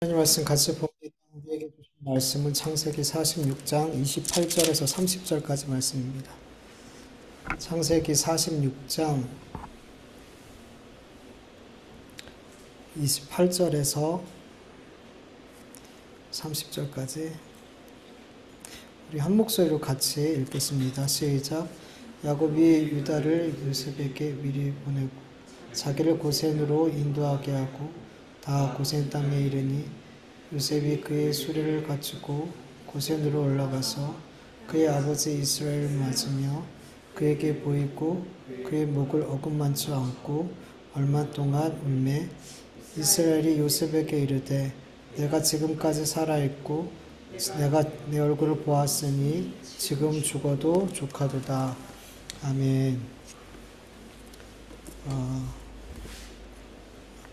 하나님 말씀 같이 봅니다. 우리에게 주신 말씀은 창세기 46장 28절에서 30절까지 말씀입니다. 창세기 46장 28절에서 30절까지 우리 한 목소리로 같이 읽겠습니다. 시작. 야곱이 유다를 요셉에게 미리 보내고 자기를 고센으로 인도하게 하고 다 고센 땅에 이르니 요셉이 그의 수레를 갖추고 고센으로 올라가서 그의 아버지 이스라엘을 맞으며 그에게 보이고 그의 목을 어긋만쳐 안고 얼마 동안 울매 이스라엘이 요셉에게 이르되 내가 지금까지 살아있고 내가 내 얼굴을 보았으니 지금 죽어도 족하도다. 아멘.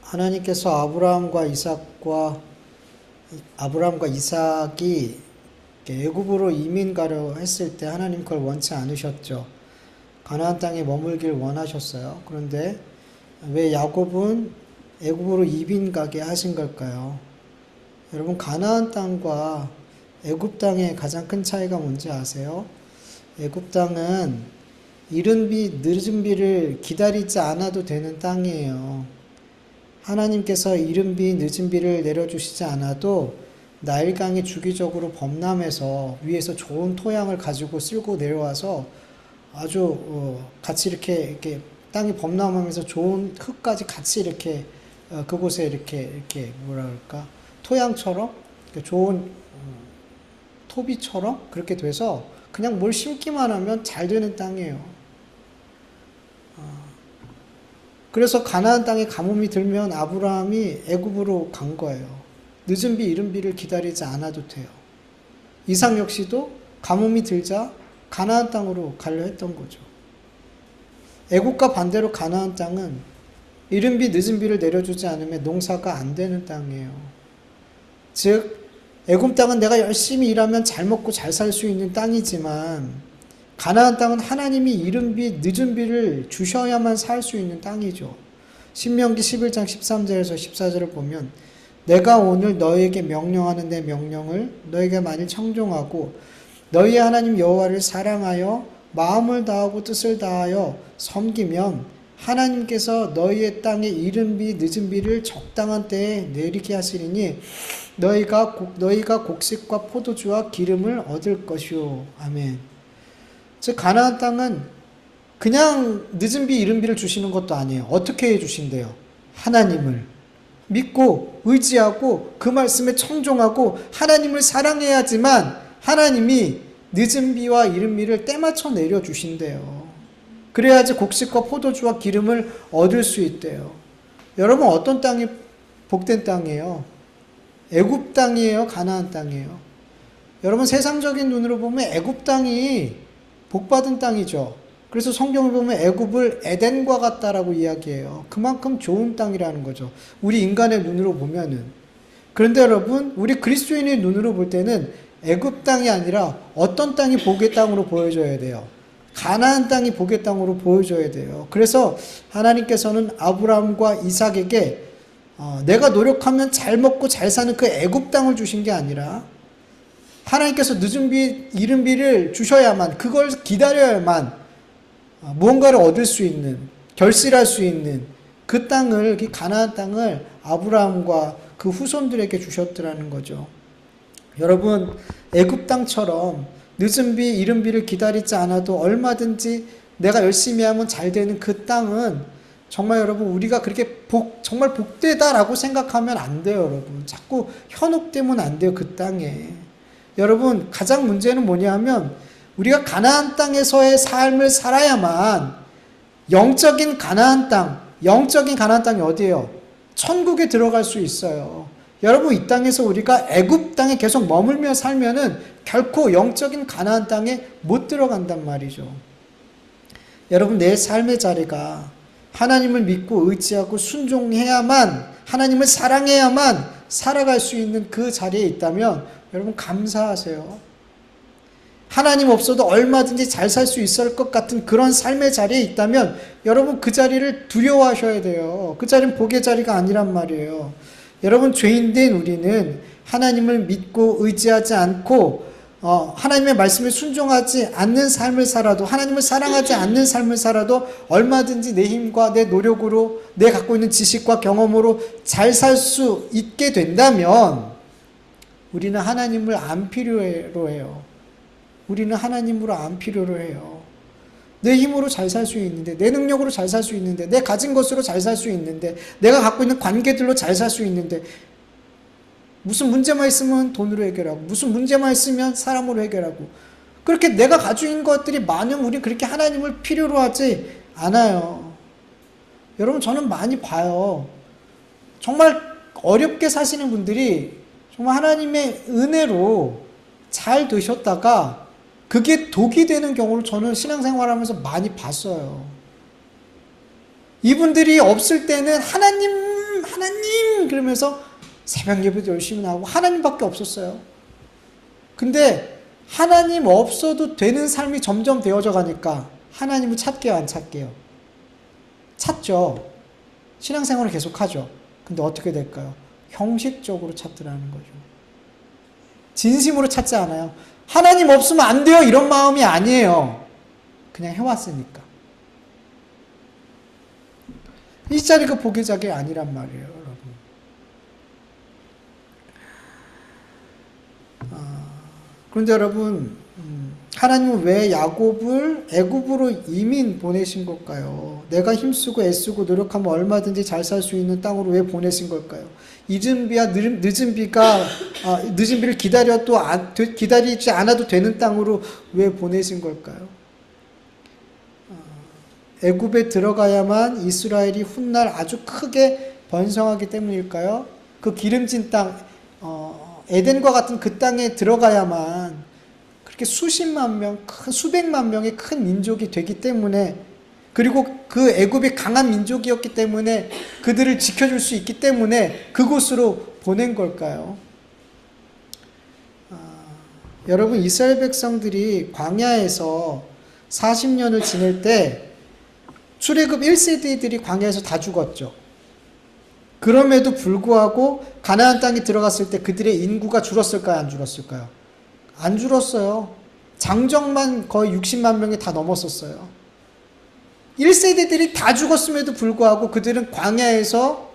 하나님께서 아브라함과 이삭이 애굽으로 이민 가려 했을 때 하나님 그걸 원치 않으셨죠. 가나안 땅에 머물길 원하셨어요. 그런데 왜 야곱은 애굽으로 이민 가게 하신 걸까요? 여러분, 가나안 땅과 애굽 땅의 가장 큰 차이가 뭔지 아세요? 애굽 땅은 이른 비 늦은 비를 기다리지 않아도 되는 땅이에요. 하나님께서 이른 비 늦은 비를 내려주시지 않아도 나일강이 주기적으로 범람해서 위에서 좋은 토양을 가지고 쓸고 내려와서 아주 같이 이렇게 땅이 범람하면서 좋은 흙까지 같이 이렇게 그곳에 이렇게 뭐라 그럴까, 토양처럼 좋은 토비처럼 그렇게 돼서 그냥 뭘 심기만 하면 잘 되는 땅이에요. 그래서 가나안 땅에 가뭄이 들면 아브라함이 애굽으로 간 거예요. 늦은 비 이른 비를 기다리지 않아도 돼요. 이삭 역시도 가뭄이 들자 가나안 땅으로 가려 했던 거죠. 애굽과 반대로 가나안 땅은 이른 비 늦은 비를 내려주지 않으면 농사가 안 되는 땅이에요. 즉 애굽 땅은 내가 열심히 일하면 잘 먹고 잘 살 수 있는 땅이지만 가나안 땅은 하나님이 이른 비, 늦은 비를 주셔야만 살 수 있는 땅이죠. 신명기 11장 13절에서 14절을 보면 내가 오늘 너희에게 명령하는 내 명령을 너희가 만일 청종하고 너희 하나님 여호와를 사랑하여 마음을 다하고 뜻을 다하여 섬기면 하나님께서 너희의 땅에 이른 비, 늦은 비를 적당한 때에 내리게 하시리니 너희가 곡식과 포도주와 기름을 얻을 것이요. 아멘. 즉 가나안 땅은 그냥 늦은 비 이른 비를 주시는 것도 아니에요. 어떻게 해주신대요? 하나님을 믿고 의지하고 그 말씀에 청종하고 하나님을 사랑해야지만 하나님이 늦은 비와 이른 비를 때맞춰 내려주신대요. 그래야지 곡식과 포도주와 기름을 얻을 수 있대요. 여러분, 어떤 땅이 복된 땅이에요? 애굽 땅이에요? 가나안 땅이에요? 여러분, 세상적인 눈으로 보면 애굽 땅이 복받은 땅이죠. 그래서 성경을 보면 애굽을 에덴과 같다라고 이야기해요. 그만큼 좋은 땅이라는 거죠. 우리 인간의 눈으로 보면은. 그런데 여러분, 우리 그리스도인의 눈으로 볼 때는 애굽 땅이 아니라 어떤 땅이 복의 땅으로 보여져야 돼요? 가나안 땅이 복의 땅으로 보여져야 돼요. 그래서 하나님께서는 아브라함과 이삭에게 내가 노력하면 잘 먹고 잘 사는 그 애굽 땅을 주신 게 아니라 하나님께서 늦은 비, 이른 비를 주셔야만, 그걸 기다려야만 무언가를 얻을 수 있는, 결실할 수 있는 그 땅을, 그 가나안 땅을 아브라함과 그 후손들에게 주셨더라는 거죠. 여러분, 애굽 땅처럼 늦은 비, 이른 비를 기다리지 않아도 얼마든지 내가 열심히 하면 잘 되는 그 땅은 정말 여러분, 우리가 그렇게 정말 복되다라고 생각하면 안 돼요, 여러분. 자꾸 현혹되면 안 돼요, 그 땅에. 여러분, 가장 문제는 뭐냐면 우리가 가나안 땅에서의 삶을 살아야만 영적인 가나안 땅이 어디예요? 천국에 들어갈 수 있어요. 여러분, 이 땅에서 우리가 애굽 땅에 계속 머물며 살면은 결코 영적인 가나안 땅에 못 들어간단 말이죠. 여러분, 내 삶의 자리가 하나님을 믿고 의지하고 순종해야만, 하나님을 사랑해야만 살아갈 수 있는 그 자리에 있다면 여러분, 감사하세요. 하나님 없어도 얼마든지 잘 살 수 있을 것 같은 그런 삶의 자리에 있다면 여러분, 그 자리를 두려워하셔야 돼요. 그 자리는 복의 자리가 아니란 말이에요. 여러분, 죄인된 우리는 하나님을 믿고 의지하지 않고 하나님의 말씀에 순종하지 않는 삶을 살아도, 하나님을 사랑하지 않는 삶을 살아도 얼마든지 내 힘과 내 노력으로, 내 갖고 있는 지식과 경험으로 잘 살 수 있게 된다면 우리는 하나님을 안 필요로 해요. 우리는 하나님으로 안 필요로 해요. 내 힘으로 잘 살 수 있는데, 내 능력으로 잘 살 수 있는데, 내 가진 것으로 잘 살 수 있는데, 내가 갖고 있는 관계들로 잘 살 수 있는데, 무슨 문제만 있으면 돈으로 해결하고, 무슨 문제만 있으면 사람으로 해결하고, 그렇게 내가 가지고 있는 것들이 많으면 우리는 그렇게 하나님을 필요로 하지 않아요. 여러분, 저는 많이 봐요. 정말 어렵게 사시는 분들이 정말 하나님의 은혜로 잘 되셨다가 그게 독이 되는 경우를 저는 신앙생활하면서 많이 봤어요. 이분들이 없을 때는 하나님 그러면서 새벽 예배도 열심히 나오고 하나님밖에 없었어요. 근데 하나님 없어도 되는 삶이 점점 되어져 가니까 하나님을 찾게요, 안 찾게요? 찾죠. 신앙생활을 계속하죠. 근데 어떻게 될까요? 형식적으로 찾더라는 거죠. 진심으로 찾지 않아요. 하나님 없으면 안 돼요, 이런 마음이 아니에요. 그냥 해왔으니까. 이 자리가 복의 자리가 아니란 말이에요, 여러분. 그런데 여러분, 하나님은 왜 야곱을 애굽으로 이민 보내신 걸까요? 내가 힘쓰고 애쓰고 노력하면 얼마든지 잘 살 수 있는 땅으로 왜 보내신 걸까요? 늦은 비를 기다리지 않아도 되는 땅으로 왜 보내신 걸까요? 애굽에 들어가야만 이스라엘이 훗날 아주 크게 번성하기 때문일까요? 그 기름진 땅, 에덴과 같은 그 땅에 들어가야만 그렇게 수십만 명, 수백만 명의 큰 민족이 되기 때문에, 그리고 그 애굽이 강한 민족이었기 때문에 그들을 지켜줄 수 있기 때문에 그곳으로 보낸 걸까요? 여러분, 이스라엘 백성들이 광야에서 40년을 지낼 때 출애굽 1세대들이 광야에서 다 죽었죠. 그럼에도 불구하고 가나안 땅에 들어갔을 때 그들의 인구가 줄었을까요, 안 줄었을까요? 안 줄었어요. 장정만 거의 60만 명이 다 넘었었어요. 1세대들이 다 죽었음에도 불구하고 그들은 광야에서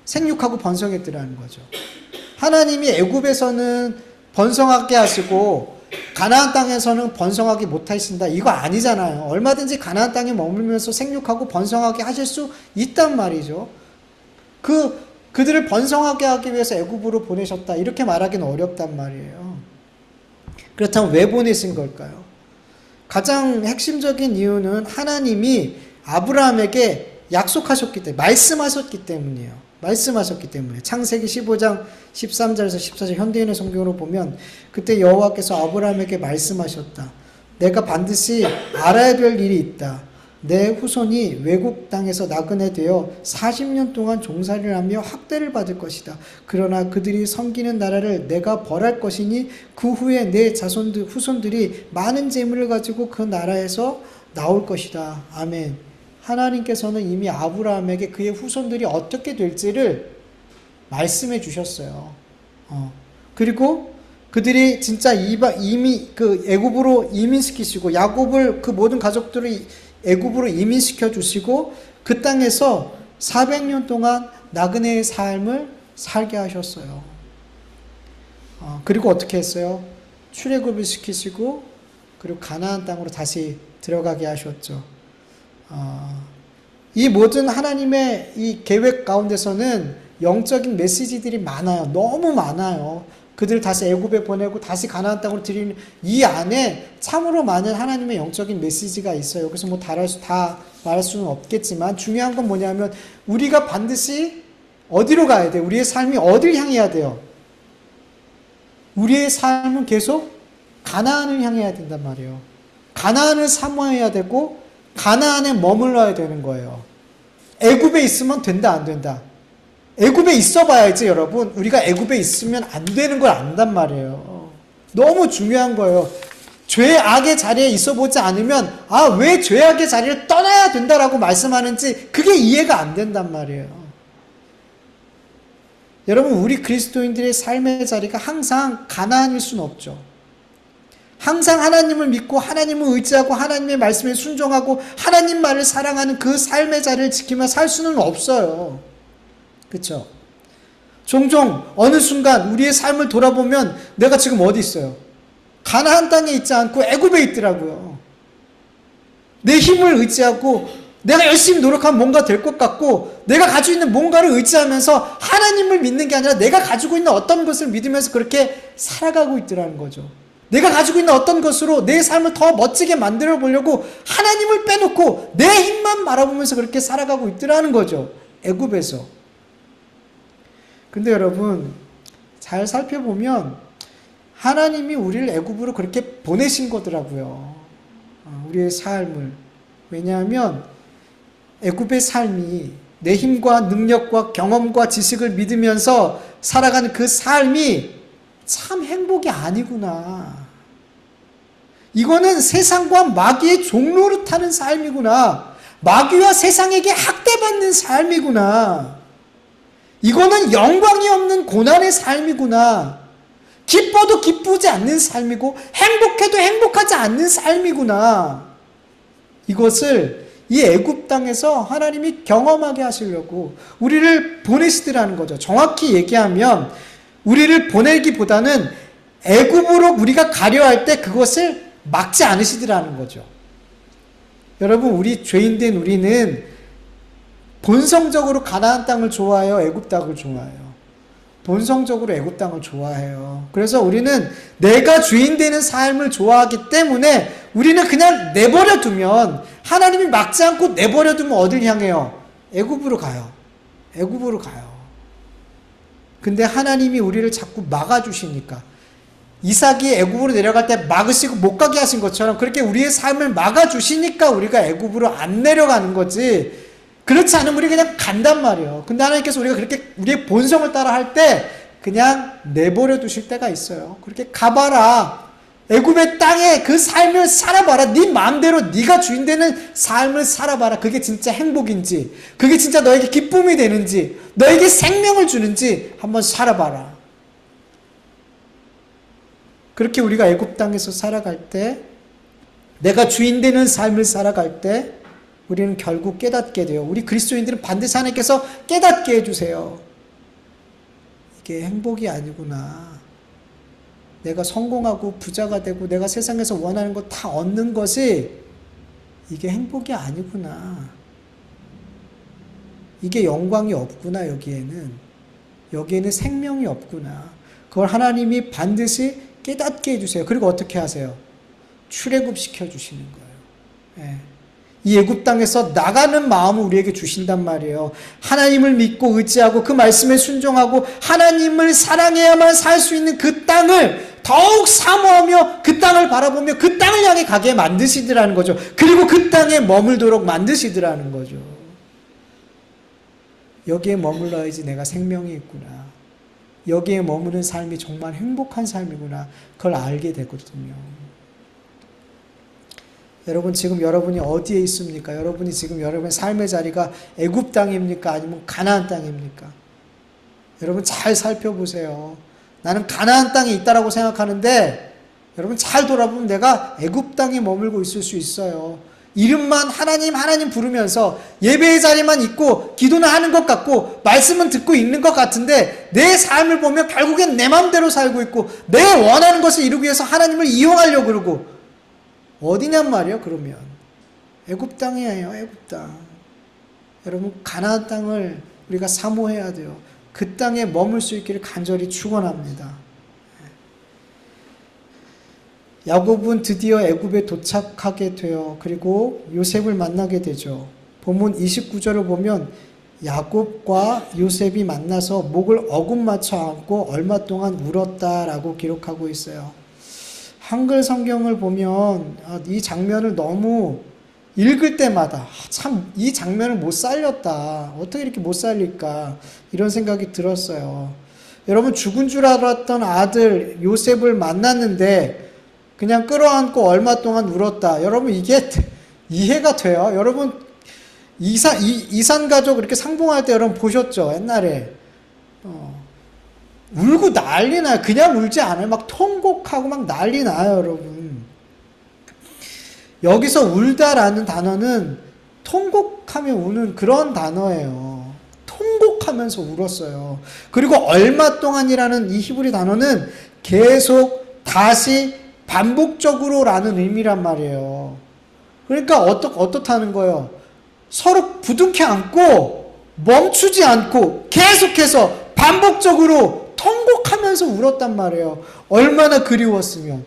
생육하고 번성했더라는 거죠. 하나님이 애굽에서는 번성하게 하시고 가나안 땅에서는 번성하게 못하신다, 이거 아니잖아요. 얼마든지 가나안 땅에 머물면서 생육하고 번성하게 하실 수 있단 말이죠. 그들을 번성하게 하기 위해서 애굽으로 보내셨다, 이렇게 말하기는 어렵단 말이에요. 그렇다면 왜 보내신 걸까요? 가장 핵심적인 이유는 하나님이 아브라함에게 약속하셨기 때문에, 말씀하셨기 때문이에요. 말씀하셨기 때문에. 창세기 15장 13절에서 14절 현대인의 성경으로 보면 그때 여호와께서 아브라함에게 말씀하셨다. 내가 반드시 알아야 될 일이 있다. 내 후손이 외국 땅에서 나그네 되어 40년 동안 종살이를 하며 학대를 받을 것이다. 그러나 그들이 섬기는 나라를 내가 벌할 것이니 그 후에 내 후손들이 많은 재물을 가지고 그 나라에서 나올 것이다. 아멘. 하나님께서는 이미 아브라함에게 그의 후손들이 어떻게 될지를 말씀해 주셨어요. 그리고 그들이 진짜 이미 그 애굽으로 이민시키시고 야곱을, 그 모든 가족들을 애굽으로 이민시켜 주시고 그 땅에서 400년 동안 나그네의 삶을 살게 하셨어요. 그리고 어떻게 했어요? 출애굽을 시키시고 그리고 가나안 땅으로 다시 들어가게 하셨죠. 이 모든 하나님의 이 계획 가운데서는 영적인 메시지들이 많아요. 너무 많아요. 그들을 다시 애굽에 보내고 다시 가나안 땅으로 들이는 이 안에 참으로 많은 하나님의 영적인 메시지가 있어요. 그래서 뭐 다 말할 수는 없겠지만 중요한 건 뭐냐면 우리가 반드시 어디로 가야 돼요? 우리의 삶이 어디를 향해야 돼요? 우리의 삶은 계속 가나안을 향해야 된단 말이에요. 가나안을 사모해야 되고 가나안에 머물러야 되는 거예요. 애굽에 있으면 된다, 안 된다? 애굽에 있어 봐야지, 여러분. 우리가 애굽에 있으면 안 되는 걸 안단 말이에요. 너무 중요한 거예요. 죄악의 자리에 있어 보지 않으면 왜 죄악의 자리를 떠나야 된다라고 말씀하는지 그게 이해가 안 된단 말이에요. 여러분, 우리 그리스도인들의 삶의 자리가 항상 가나안일 수는 없죠. 항상 하나님을 믿고 하나님을 의지하고 하나님의 말씀에 순종하고 하나님 말을 사랑하는 그 삶의 자리를 지키며 살 수는 없어요. 그렇죠? 종종 어느 순간 우리의 삶을 돌아보면 내가 지금 어디 있어요? 가나안 땅에 있지 않고 애굽에 있더라고요. 내 힘을 의지하고 내가 열심히 노력하면 뭔가 될 것 같고 내가 가지고 있는 뭔가를 의지하면서 하나님을 믿는 게 아니라 내가 가지고 있는 어떤 것을 믿으면서 그렇게 살아가고 있더라는 거죠. 내가 가지고 있는 어떤 것으로 내 삶을 더 멋지게 만들어 보려고 하나님을 빼놓고 내 힘만 바라보면서 그렇게 살아가고 있더라는 거죠. 애굽에서. 근데 여러분, 잘 살펴보면 하나님이 우리를 애굽으로 그렇게 보내신 거더라고요. 우리의 삶을. 왜냐하면 애굽의 삶이 내 힘과 능력과 경험과 지식을 믿으면서 살아가는 그 삶이 참 행복이 아니구나. 이거는 세상과 마귀의 종로를 타는 삶이구나. 마귀와 세상에게 학대받는 삶이구나. 이거는 영광이 없는 고난의 삶이구나. 기뻐도 기쁘지 않는 삶이고 행복해도 행복하지 않는 삶이구나. 이것을 이 애굽 땅에서 하나님이 경험하게 하시려고 우리를 보내시더라는 거죠. 정확히 얘기하면 우리를 보내기보다는 애굽으로 우리가 가려 할 때 그것을 막지 않으시더라는 거죠. 여러분, 우리 죄인된 우리는 본성적으로 가나안 땅을 좋아해요? 애굽 땅을 좋아해요? 본성적으로 애굽 땅을 좋아해요. 그래서 우리는 내가 주인 되는 삶을 좋아하기 때문에 우리는 그냥 내버려 두면, 하나님이 막지 않고 내버려 두면 어딜 향해요? 애굽으로 가요. 애굽으로 가요. 근데 하나님이 우리를 자꾸 막아주시니까, 이삭이 애굽으로 내려갈 때 막으시고 못 가게 하신 것처럼 그렇게 우리의 삶을 막아주시니까 우리가 애굽으로 안 내려가는 거지, 그렇지 않으면 우리 그냥 간단 말이에요. 근데 하나님께서 우리가 그렇게 우리의 본성을 따라 할 때 그냥 내버려 두실 때가 있어요. 그렇게 가봐라. 애굽의 땅에 그 삶을 살아봐라. 네 마음대로 네가 주인 되는 삶을 살아봐라. 그게 진짜 행복인지, 그게 진짜 너에게 기쁨이 되는지, 너에게 생명을 주는지 한번 살아봐라. 그렇게 우리가 애굽 땅에서 살아갈 때, 내가 주인 되는 삶을 살아갈 때 우리는 결국 깨닫게 돼요. 우리 그리스도인들은 반드시 하나님께서 깨닫게 해주세요. 이게 행복이 아니구나. 내가 성공하고 부자가 되고 내가 세상에서 원하는 거 다 얻는 것이 이게 행복이 아니구나. 이게 영광이 없구나. 여기에는 생명이 없구나. 그걸 하나님이 반드시 깨닫게 해주세요. 그리고 어떻게 하세요? 출애굽 시켜주시는 거예요. 예. 이 애굽 땅에서 나가는 마음을 우리에게 주신단 말이에요. 하나님을 믿고 의지하고 그 말씀에 순종하고 하나님을 사랑해야만 살 수 있는 그 땅을 더욱 사모하며 그 땅을 바라보며 그 땅을 향해 가게 만드시더라는 거죠. 그리고 그 땅에 머물도록 만드시더라는 거죠. 여기에 머물러야지 내가 생명이 있구나. 여기에 머무는 삶이 정말 행복한 삶이구나. 그걸 알게 되거든요. 여러분, 지금 여러분이 어디에 있습니까? 여러분이 지금 여러분의 삶의 자리가 애굽 땅입니까? 아니면 가나안 땅입니까? 여러분 잘 살펴보세요. 나는 가나안 땅에 있다라고 생각하는데 여러분 잘 돌아보면 내가 애굽 땅에 머물고 있을 수 있어요. 이름만 하나님 부르면서 예배의 자리만 있고 기도는 하는 것 같고 말씀은 듣고 있는 것 같은데 내 삶을 보면 결국엔 내 마음대로 살고 있고 내 원하는 것을 이루기 위해서 하나님을 이용하려고 그러고 어디냔 말이에요. 그러면 애굽 땅이에요. 애굽 땅. 여러분, 가나안 땅을 우리가 사모해야 돼요. 그 땅에 머물 수 있기를 간절히 축원합니다. 야곱은 드디어 애굽에 도착하게 돼요. 그리고 요셉을 만나게 되죠. 본문 29절을 보면 야곱과 요셉이 만나서 목을 어긋맞춰 안고 얼마 동안 울었다라고 기록하고 있어요. 한글 성경을 보면 이 장면을 너무 읽을 때마다 참 이 장면을 못 살렸다. 어떻게 이렇게 못 살릴까? 이런 생각이 들었어요. 여러분, 죽은 줄 알았던 아들 요셉을 만났는데 그냥 끌어안고 얼마 동안 울었다. 여러분, 이게 이해가 돼요? 여러분, 이산 가족 이렇게 상봉할 때 여러분 보셨죠? 옛날에. 울고 난리 나요. 그냥 울지 않아요. 막 통곡하고 막 난리 나요, 여러분. 여기서 울다라는 단어는 통곡하며 우는 그런 단어예요. 통곡하면서 울었어요. 그리고 얼마 동안이라는 이 히브리 단어는 계속 다시 반복적으로라는 의미란 말이에요. 그러니까 어떻다는 거예요? 서로 부둥켜 안고 멈추지 않고 계속해서 반복적으로 통곡하면서 울었단 말이에요. 얼마나 그리웠으면,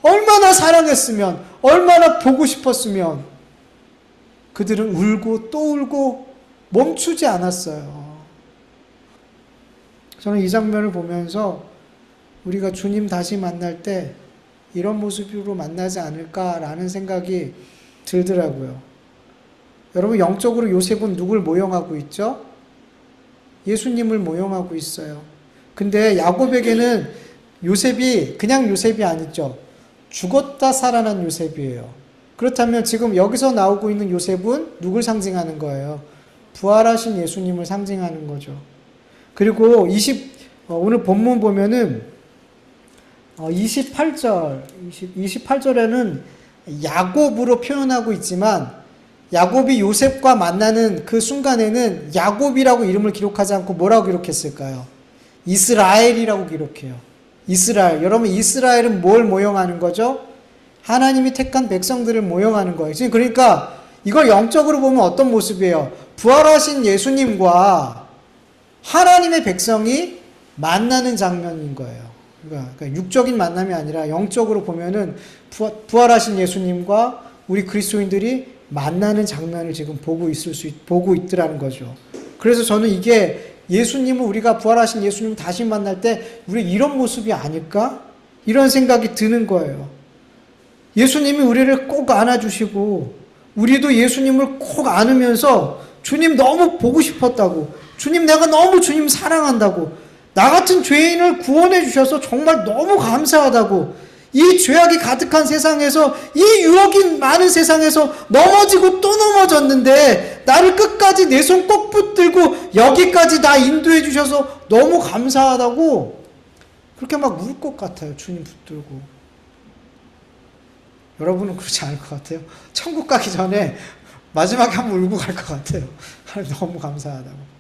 얼마나 사랑했으면, 얼마나 보고 싶었으면 그들은 울고 또 울고 멈추지 않았어요. 저는 이 장면을 보면서 우리가 주님 다시 만날 때 이런 모습으로 만나지 않을까라는 생각이 들더라고요. 여러분, 영적으로 요셉은 누굴 모형하고 있죠? 예수님을 모형하고 있어요. 근데 야곱에게는 요셉이 그냥 요셉이 아니죠. 죽었다 살아난 요셉이에요. 그렇다면 지금 여기서 나오고 있는 요셉은 누굴 상징하는 거예요? 부활하신 예수님을 상징하는 거죠. 그리고 오늘 본문 보면은 28절에는 야곱으로 표현하고 있지만 야곱이 요셉과 만나는 그 순간에는 야곱이라고 이름을 기록하지 않고 뭐라고 기록했을까요? 이스라엘이라고 기록해요. 이스라엘. 여러분, 이스라엘은 뭘 모형하는 거죠? 하나님이 택한 백성들을 모형하는 거예요. 그러니까 이걸 영적으로 보면 어떤 모습이에요? 부활하신 예수님과 하나님의 백성이 만나는 장면인 거예요. 그러니까 육적인 만남이 아니라 영적으로 보면은 부활하신 예수님과 우리 그리스도인들이 만나는 장면을 지금 보고 있더라는 거죠. 그래서 저는 이게 예수님을 우리가 부활하신 예수님 다시 만날 때 우리 이런 모습이 아닐까? 이런 생각이 드는 거예요. 예수님이 우리를 꼭 안아주시고 우리도 예수님을 꼭 안으면서 주님 너무 보고 싶었다고, 주님 내가 너무 주님 사랑한다고, 나 같은 죄인을 구원해 주셔서 정말 너무 감사하다고, 이 죄악이 가득한 세상에서, 이 유혹이 많은 세상에서 넘어지고 또 넘어졌는데 나를 끝까지 내 손 꼭 붙들고 여기까지 나 인도해 주셔서 너무 감사하다고 그렇게 막 울 것 같아요. 주님 붙들고. 여러분은 그렇지 않을 것 같아요? 천국 가기 전에 마지막에 한번 울고 갈 것 같아요. 너무 감사하다고.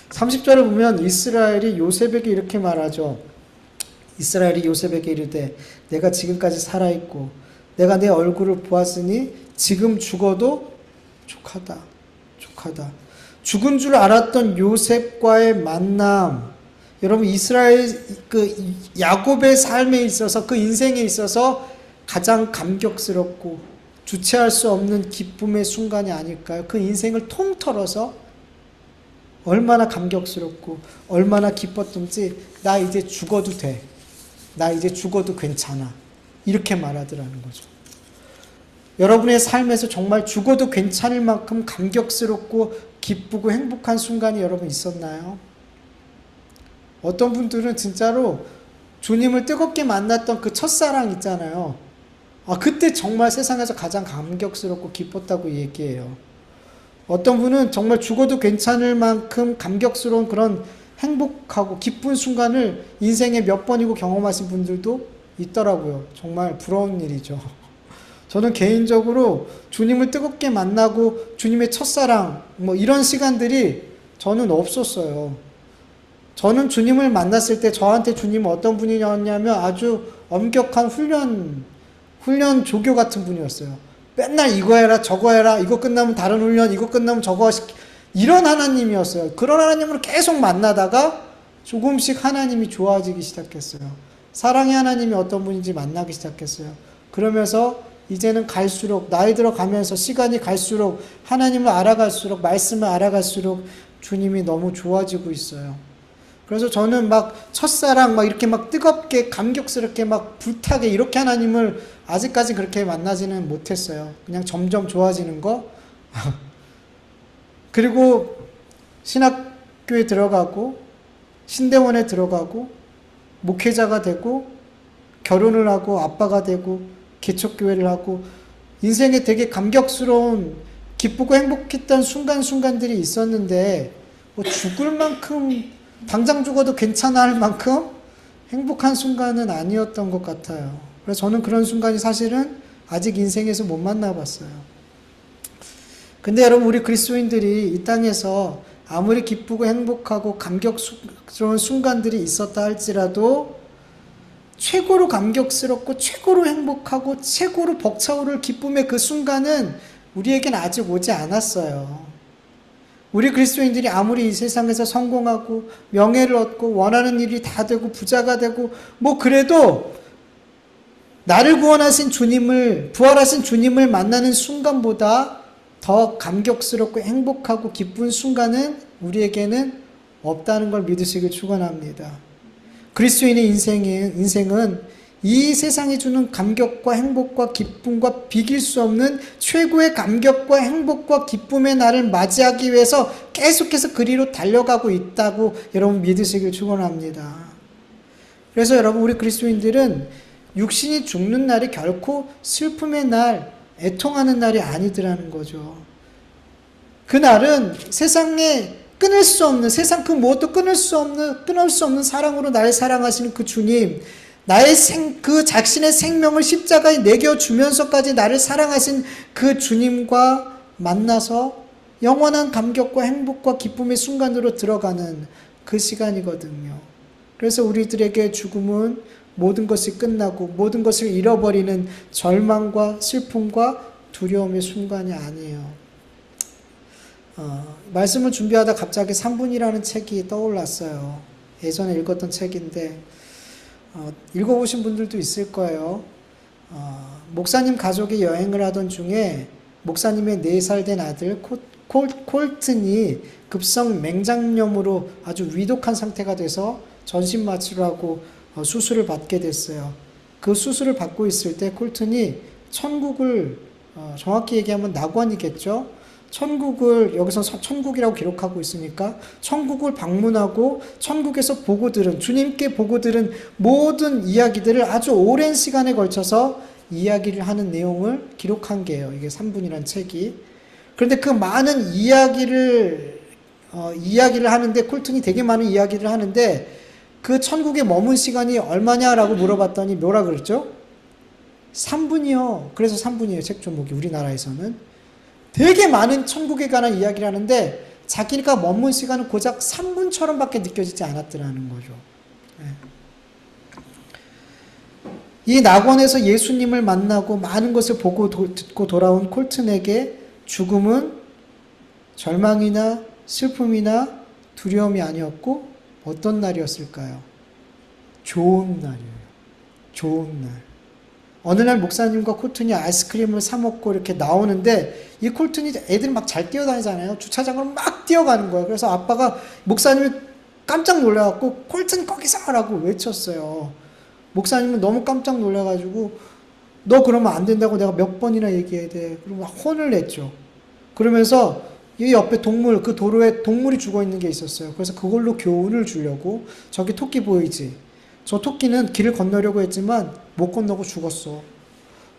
30절을 보면 이스라엘이 요셉에게 이렇게 말하죠. 이스라엘이 요셉에게 이르되 내가 지금까지 살아있고 내가 내 얼굴을 보았으니 지금 죽어도 족하다. 죽은 줄 알았던 요셉과의 만남, 여러분, 이스라엘 야곱의 삶에 있어서, 그 인생에 있어서 가장 감격스럽고 주체할 수 없는 기쁨의 순간이 아닐까요? 그 인생을 통틀어서 얼마나 감격스럽고 얼마나 기뻤던지, 나 이제 죽어도 돼, 나 이제 죽어도 괜찮아, 이렇게 말하더라는 거죠. 여러분의 삶에서 정말 죽어도 괜찮을 만큼 감격스럽고 기쁘고 행복한 순간이 여러분 있었나요? 어떤 분들은 진짜로 주님을 뜨겁게 만났던 그 첫사랑 있잖아요. 그때 정말 세상에서 가장 감격스럽고 기뻤다고 얘기해요. 어떤 분은 정말 죽어도 괜찮을 만큼 감격스러운 그런 행복하고 기쁜 순간을 인생에 몇 번이고 경험하신 분들도 있더라고요. 정말 부러운 일이죠. 저는 개인적으로 주님을 뜨겁게 만나고 주님의 첫사랑 이런 시간들이 저는 없었어요. 저는 주님을 만났을 때 저한테 주님은 어떤 분이었냐면 아주 엄격한 훈련 조교 같은 분이었어요. 맨날 이거 해라 저거 해라, 이거 끝나면 다른 훈련, 이거 끝나면 저거 이런 하나님이었어요. 그런 하나님을 계속 만나다가 조금씩 하나님이 좋아지기 시작했어요. 사랑의 하나님이 어떤 분인지 만나기 시작했어요. 그러면서 이제는 갈수록, 나이 들어가면서 시간이 갈수록, 하나님을 알아갈수록, 말씀을 알아갈수록 주님이 너무 좋아지고 있어요. 그래서 저는 첫사랑 이렇게 뜨겁게 감격스럽게 불타게 이렇게 하나님을 아직까지 그렇게 만나지는 못했어요. 그냥 점점 좋아지는 거. 그리고 신학교에 들어가고 신대원에 들어가고 목회자가 되고 결혼을 하고 아빠가 되고 개척교회를 하고 인생에 되게 감격스러운 기쁘고 행복했던 순간들이 있었는데 죽을 만큼 당장 죽어도 괜찮아 할 만큼 행복한 순간은 아니었던 것 같아요. 그래서 저는 그런 순간이 사실은 아직 인생에서 못 만나봤어요. 근데 여러분, 우리 그리스도인들이 이 땅에서 아무리 기쁘고 행복하고 감격스러운 순간들이 있었다 할지라도 최고로 감격스럽고 최고로 행복하고 최고로 벅차오를 기쁨의 그 순간은 우리에겐 아직 오지 않았어요. 우리 그리스도인들이 아무리 이 세상에서 성공하고 명예를 얻고 원하는 일이 다 되고 부자가 되고 뭐 그래도 나를 구원하신 주님을, 부활하신 주님을 만나는 순간보다 더 감격스럽고 행복하고 기쁜 순간은 우리에게는 없다는 걸 믿으시길 축원합니다. 그리스도인의 인생은 이 세상이 주는 감격과 행복과 기쁨과 비길 수 없는 최고의 감격과 행복과 기쁨의 날을 맞이하기 위해서 계속해서 그리로 달려가고 있다고 여러분 믿으시길 축원합니다. 그래서 여러분, 우리 그리스도인들은 육신이 죽는 날이 결코 슬픔의 날, 애통하는 날이 아니더라는 거죠. 그 날은 세상에 끊을 수 없는, 세상 그 무엇도 끊을 수 없는 사랑으로 나를 사랑하시는 그 주님, 나의 그 자신의 생명을 십자가에 내겨주면서까지 나를 사랑하신 그 주님과 만나서 영원한 감격과 행복과 기쁨의 순간으로 들어가는 그 시간이거든요. 그래서 우리들에게 죽음은 모든 것이 끝나고 모든 것을 잃어버리는 절망과 슬픔과 두려움의 순간이 아니에요. 말씀을 준비하다 갑자기 3분이라는 책이 떠올랐어요. 예전에 읽었던 책인데 읽어보신 분들도 있을 거예요. 목사님 가족이 여행을 하던 중에 목사님의 4살 된 아들 콜튼이 급성 맹장염으로 아주 위독한 상태가 돼서 전신마취라고 수술을 받게 됐어요. 그 수술을 받고 있을 때 콜튼이 천국을, 정확히 얘기하면 낙원이겠죠. 천국을, 여기서 천국이라고 기록하고 있으니까 천국을 방문하고 천국에서 보고 들은, 주님께 보고 들은 모든 이야기들을 아주 오랜 시간에 걸쳐서 이야기를 하는 내용을 기록한 게예요. 이게 3분이라는 책이. 그런데 그 많은 이야기를 하는데, 콜튼이 되게 많은 이야기를 하는데 그 천국에 머문 시간이 얼마냐라고 물어봤더니 뭐라 그랬죠? 3분이요. 그래서 3분이에요. 책 제목이 우리나라에서는. 되게 많은 천국에 관한 이야기를 하는데 자기가 머문 시간은 고작 3분처럼 밖에 느껴지지 않았더라는 거죠. 이 낙원에서 예수님을 만나고 많은 것을 보고 듣고 돌아온 콜튼에게 죽음은 절망이나 슬픔이나 두려움이 아니었고 어떤 날이었을까요? 좋은 날이에요. 좋은 날. 어느 날 목사님과 콜튼이 아이스크림을 사 먹고 이렇게 나오는데 이 콜튼이, 애들이 막 잘 뛰어다니잖아요. 주차장을 막 뛰어가는 거예요. 그래서 아빠가, 목사님이 깜짝 놀라갖고 콜튼 거기서 라고 외쳤어요. 목사님은 너무 깜짝 놀라가지고 너 그러면 안 된다고 내가 몇 번이나 얘기해야 돼. 그러면 혼을 냈죠. 그러면서 이 옆에 동물, 그 도로에 동물이 죽어 있는 게 있었어요. 그래서 그걸로 교훈을 주려고, 저기 토끼 보이지? 저 토끼는 길을 건너려고 했지만 못 건너고 죽었어.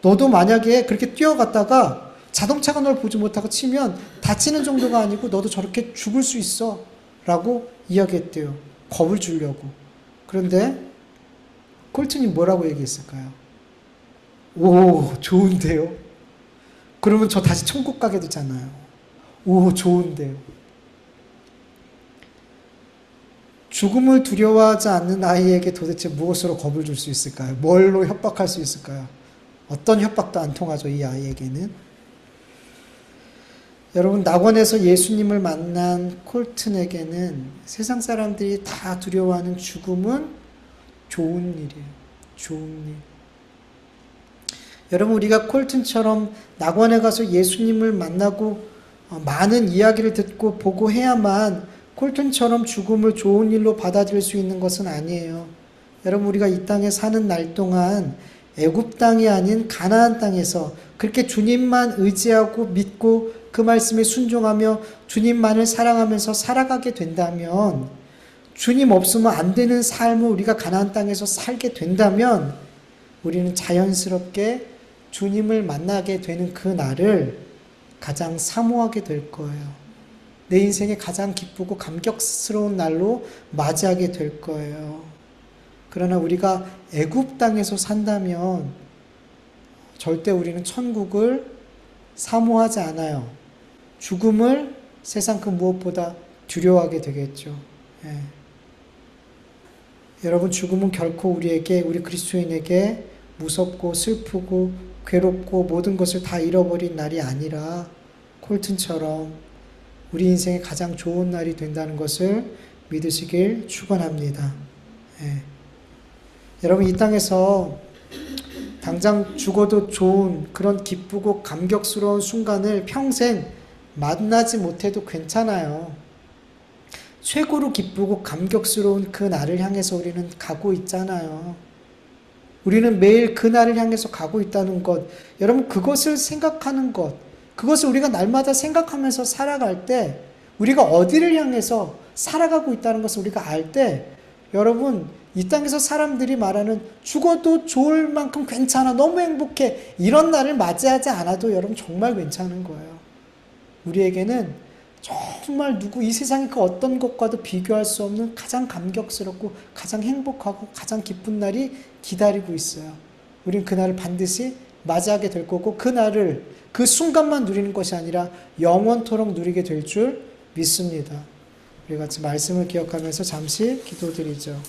너도 만약에 그렇게 뛰어갔다가 자동차가 널 보지 못하고 치면 다치는 정도가 아니고 너도 저렇게 죽을 수 있어 라고 이야기했대요. 겁을 주려고. 그런데 콜튼이 뭐라고 얘기했을까요? 오, 좋은데요? 그러면 저 다시 천국 가게 되잖아요. 오, 좋은데요? 죽음을 두려워하지 않는 아이에게 도대체 무엇으로 겁을 줄 수 있을까요? 뭘로 협박할 수 있을까요? 어떤 협박도 안 통하죠, 이 아이에게는. 여러분, 낙원에서 예수님을 만난 콜튼에게는 세상 사람들이 다 두려워하는 죽음은 좋은 일이에요. 좋은 일. 여러분, 우리가 콜튼처럼 낙원에 가서 예수님을 만나고 많은 이야기를 듣고 보고 해야만 콜튼처럼 죽음을 좋은 일로 받아들일 수 있는 것은 아니에요. 여러분, 우리가 이 땅에 사는 날 동안 애굽 땅이 아닌 가나안 땅에서 그렇게 주님만 의지하고 믿고 그 말씀에 순종하며 주님만을 사랑하면서 살아가게 된다면, 주님 없으면 안 되는 삶을 우리가 가나안 땅에서 살게 된다면 우리는 자연스럽게 주님을 만나게 되는 그 날을 가장 사모하게 될 거예요. 내 인생에 가장 기쁘고 감격스러운 날로 맞이하게 될 거예요. 그러나 우리가 애굽 땅에서 산다면 절대 우리는 천국을 사모하지 않아요. 죽음을 세상 그 무엇보다 두려워하게 되겠죠. 예. 여러분, 죽음은 결코 우리에게, 우리 그리스도인에게 무섭고 슬프고 괴롭고 모든 것을 다 잃어버린 날이 아니라 콜튼처럼 우리 인생의 가장 좋은 날이 된다는 것을 믿으시길 축원합니다. 예. 여러분, 이 땅에서 당장 죽어도 좋은 그런 기쁘고 감격스러운 순간을 평생 만나지 못해도 괜찮아요. 최고로 기쁘고 감격스러운 그 날을 향해서 우리는 가고 있잖아요. 우리는 매일 그 날을 향해서 가고 있다는 것, 여러분, 그것을 생각하는 것, 그것을 우리가 날마다 생각하면서 살아갈 때, 우리가 어디를 향해서 살아가고 있다는 것을 우리가 알 때, 여러분, 이 땅에서 사람들이 말하는 죽어도 좋을 만큼 괜찮아, 너무 행복해, 이런 날을 맞이하지 않아도 여러분 정말 괜찮은 거예요. 우리에게는 정말 이 세상의 그 어떤 것과도 비교할 수 없는 가장 감격스럽고 가장 행복하고 가장 기쁜 날이 기다리고 있어요. 우린 그 날을 반드시 맞이하게 될 거고, 그 날을, 그 순간만 누리는 것이 아니라 영원토록 누리게 될 줄 믿습니다. 우리 같이 말씀을 기억하면서 잠시 기도드리죠.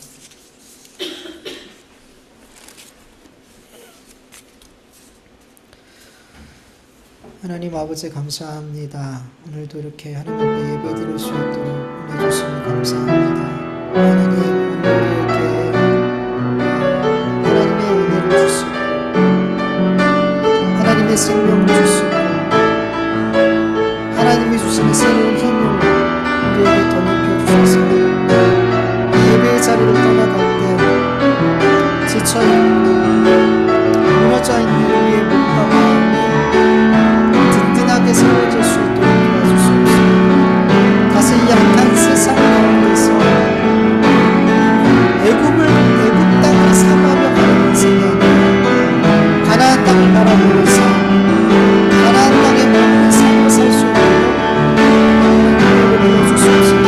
하나님 아버지, 감사합니다. 오늘도 이렇게 하나님 앞에 예배 드릴 수 있도록 은혜 주시니 감사합니다. 하나님, 오늘 우리에게 하나님의 은혜를 주시고 하나님의 생명을 주시고 하나님이 주시는 새로운 힘을 우리에게 더 높여주셔서 예배의 자리를 떠나갈 때 지쳐있는, 무너져 있는 우리의 몸과 마음이 든든하게 세워질 수 있도록 도와주시옵소서. 다시 이 약한 세상 가운데서 애굽 땅을 삼아며 가는 인생이 아니라 가나안 땅을 바라보면서 가나안 땅에 머무는 삶을 살 수 있도록 은혜를 보여주시옵소서.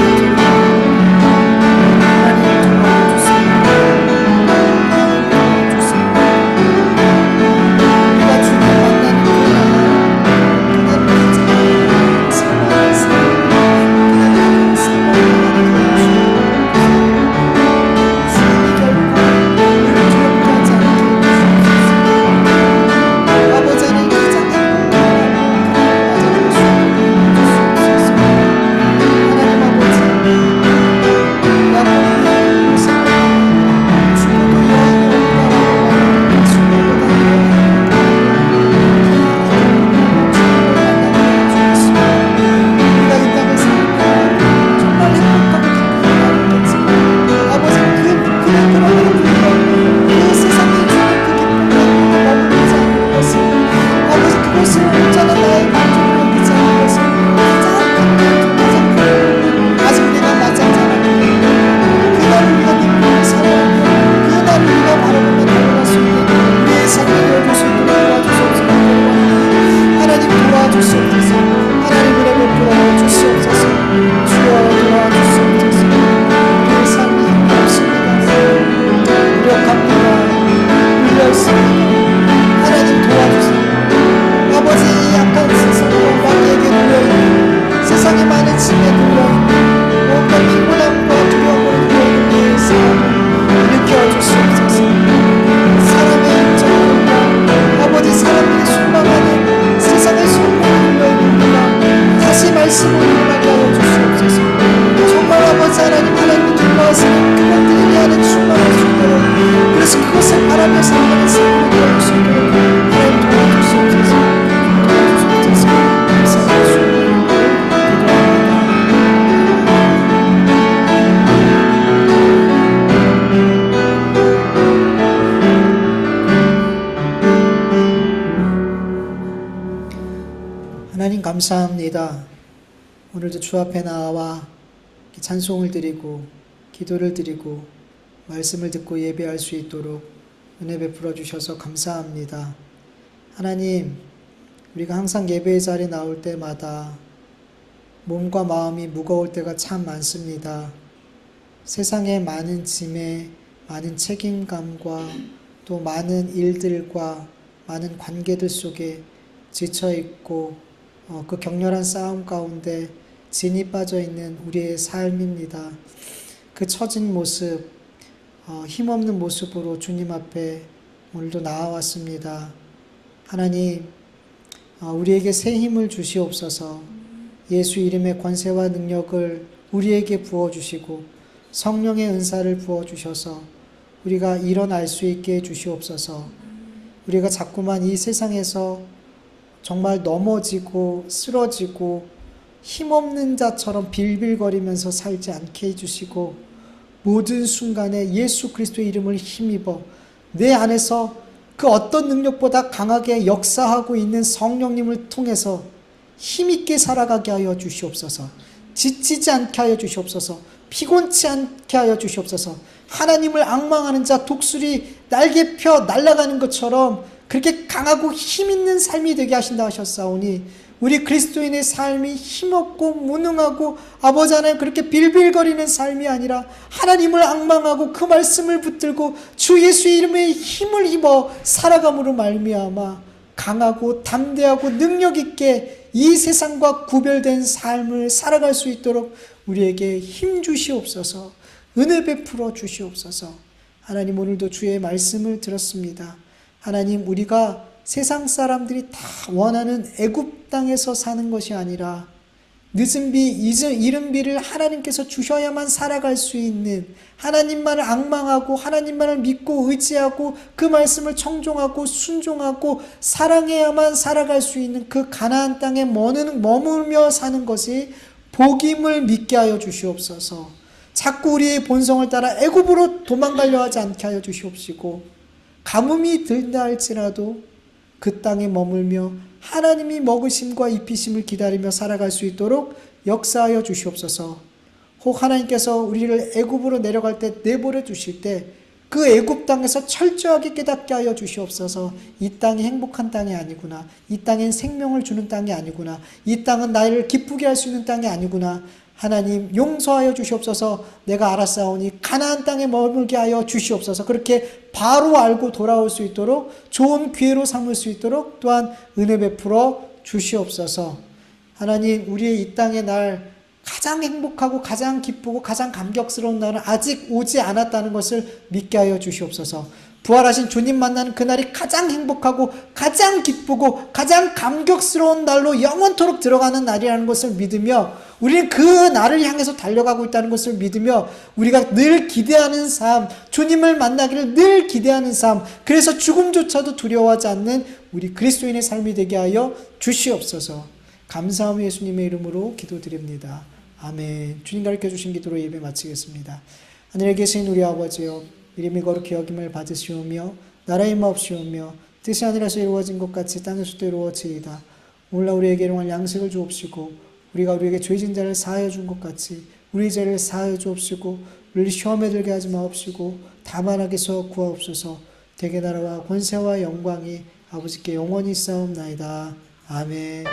하나님 감사합니다. 오늘도 주 앞에 나와 찬송을 드리고 기도를 드리고 말씀을 듣고 예배할 수 있도록 은혜 베풀어 주셔서 감사합니다. 하나님, 우리가 항상 예배의 자리에 나올 때마다 몸과 마음이 무거울 때가 참 많습니다. 세상의 많은 짐에, 많은 책임감과 또 많은 일들과 많은 관계들 속에 지쳐있고 그 격렬한 싸움 가운데 진이 빠져있는 우리의 삶입니다. 그 처진 모습, 힘없는 모습으로 주님 앞에 오늘도 나아왔습니다. 하나님, 우리에게 새 힘을 주시옵소서. 예수 이름의 권세와 능력을 우리에게 부어주시고 성령의 은사를 부어주셔서 우리가 일어날 수 있게 해주시옵소서. 우리가 자꾸만 이 세상에서 정말 넘어지고 쓰러지고 힘없는 자처럼 빌빌거리면서 살지 않게 해주시고 모든 순간에 예수 그리스도의 이름을 힘입어 내 안에서 그 어떤 능력보다 강하게 역사하고 있는 성령님을 통해서 힘있게 살아가게 하여 주시옵소서. 지치지 않게 하여 주시옵소서. 피곤치 않게 하여 주시옵소서. 하나님을 앙망하는 자 독수리 날개 펴 날아가는 것처럼 그렇게 강하고 힘있는 삶이 되게 하신다 하셨사오니 우리 그리스도인의 삶이 힘없고 무능하고 아버지 하나님 그렇게 빌빌거리는 삶이 아니라 하나님을 앙망하고 그 말씀을 붙들고 주 예수의 이름에 힘을 입어 살아감으로 말미암아 강하고 담대하고 능력 있게 이 세상과 구별된 삶을 살아갈 수 있도록 우리에게 힘 주시옵소서. 은혜 베풀어 주시옵소서. 하나님 오늘도 주의 말씀을 들었습니다. 하나님 우리가 세상 사람들이 다 원하는 애굽 땅에서 사는 것이 아니라 늦은 비, 이른 비를 하나님께서 주셔야만 살아갈 수 있는 하나님만을 앙망하고 하나님만을 믿고 의지하고 그 말씀을 청종하고 순종하고 사랑해야만 살아갈 수 있는 그 가나안 땅에 머물며 사는 것이 복임을 믿게 하여 주시옵소서. 자꾸 우리의 본성을 따라 애굽으로 도망가려 하지 않게 하여 주시옵시고 가뭄이 들다 할지라도 그 땅에 머물며 하나님이 먹으심과 입히심을 기다리며 살아갈 수 있도록 역사하여 주시옵소서. 혹 하나님께서 우리를 애굽으로 내려갈 때 내보내 주실 때 그 애굽 땅에서 철저하게 깨닫게 하여 주시옵소서. 이 땅이 행복한 땅이 아니구나. 이 땅엔 생명을 주는 땅이 아니구나. 이 땅은 나를 기쁘게 할 수 있는 땅이 아니구나. 하나님 용서하여 주시옵소서. 내가 알았사오니 가나안 땅에 머물게 하여 주시옵소서. 그렇게 바로 알고 돌아올 수 있도록 좋은 기회로 삼을 수 있도록 또한 은혜 베풀어 주시옵소서. 하나님 우리의 이 땅의 날 가장 행복하고 가장 기쁘고 가장 감격스러운 날은 아직 오지 않았다는 것을 믿게 하여 주시옵소서. 부활하신 주님 만나는 그날이 가장 행복하고 가장 기쁘고 가장 감격스러운 날로 영원토록 들어가는 날이라는 것을 믿으며 우리는 그 날을 향해서 달려가고 있다는 것을 믿으며 우리가 늘 기대하는 삶, 주님을 만나기를 늘 기대하는 삶, 그래서 죽음조차도 두려워하지 않는 우리 그리스도인의 삶이 되게 하여 주시옵소서. 감사하며 예수님의 이름으로 기도드립니다. 아멘. 주님 가르쳐주신 기도로 예배 마치겠습니다. 하늘에 계신 우리 아버지여, 이름이 거룩히 여김을 받으시오며 나라의 마옵시오며 뜻이 하늘에서 이루어진 것 같이 땅에서도 이루어지이다. 오늘날 우리에게 일용할 양식을 주옵시고 우리가 우리에게 죄진 자를 사하여 준 것 같이 우리 죄를 사하여 주옵시고 우리를 시험에 들게 하지 마옵시고 다만 악에서 구하옵소서. 대개 나라와 권세와 영광이 아버지께 영원히 있사옵나이다. 아멘.